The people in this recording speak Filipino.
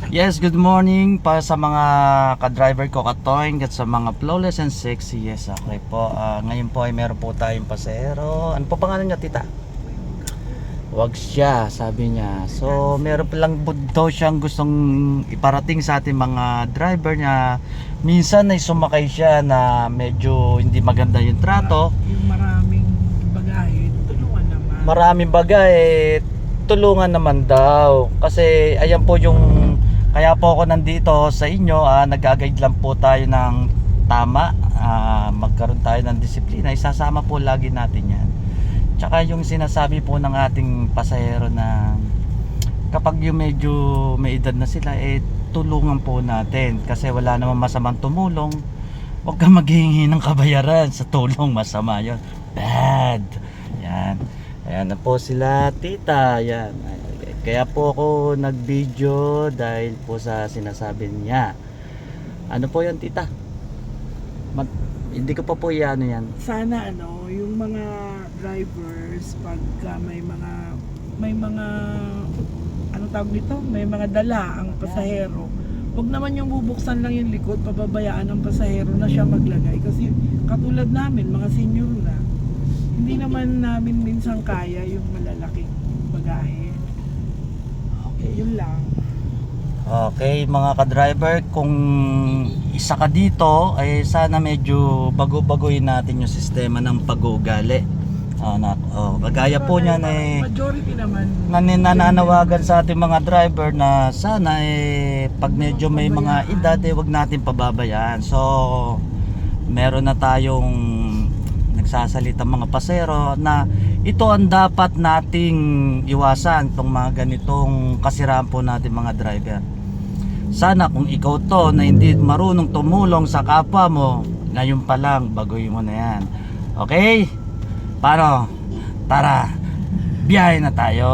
Yes, good morning para sa mga ka-driver ko, katoing at sa mga flawless and sexy. Yes, okay po. Ngayon po ay meron po tayong pasahero. Ano po pangalan niya, tita? Wag siya, sabi niya. So, meron palang daw siyang gustong iparating sa ating mga driver niya. Minsan ay sumakay siya na medyo hindi maganda yung trato. Yung maraming bagahe, tulungan naman. Maraming bagay, tulungan naman daw. Kasi ayan po yung, kaya po ako nandito sa inyo, nag-guide lang po tayo ng tama, magkaroon tayo ng disiplina. Isasama po lagi natin yan. Tsaka yung sinasabi po ng ating pasahero na kapag yung medyo may edad na sila, tulungan po natin. Kasi wala namang masamang tumulong. Huwag ka maghihingi ng kabayaran sa tulong, masama yun. Bad. Yan. Ayan na po sila, tita. Ayan. Kaya po ako nag-video dahil po sa sinasabi niya. Ano po yan, tita? Hindi ko pa po yan. Sana yung mga drivers pagka may mga ano tawag nito, may mga dala ang pasahero. Huwag naman yung bubuksan lang yung likod, pababayaan ng pasahero na siya maglagay kasi katulad namin, mga senior na. Hindi naman namin minsan kaya yung malalaking bagahe. Okay, yun lang. Okay, mga ka-driver, kung isa ka dito, ay sana medyo bago-baguhin natin yung sistema ng pag-uugali. Kagaya po niyan Majority naman nananawagan sa ating mga driver na sana pag medyo may mga edad, wag natin pababayaan. So, meron na tayong nagsasalita mga pasero na ito ang dapat nating iwasan, itong mga ganitong kasiraan po natin mga driver. Sana kung ikaw to na hindi marunong tumulong sa kapwa mo, ngayon pa lang baguhin mo na yan. Okay? Paano? Tara, biyahe na tayo.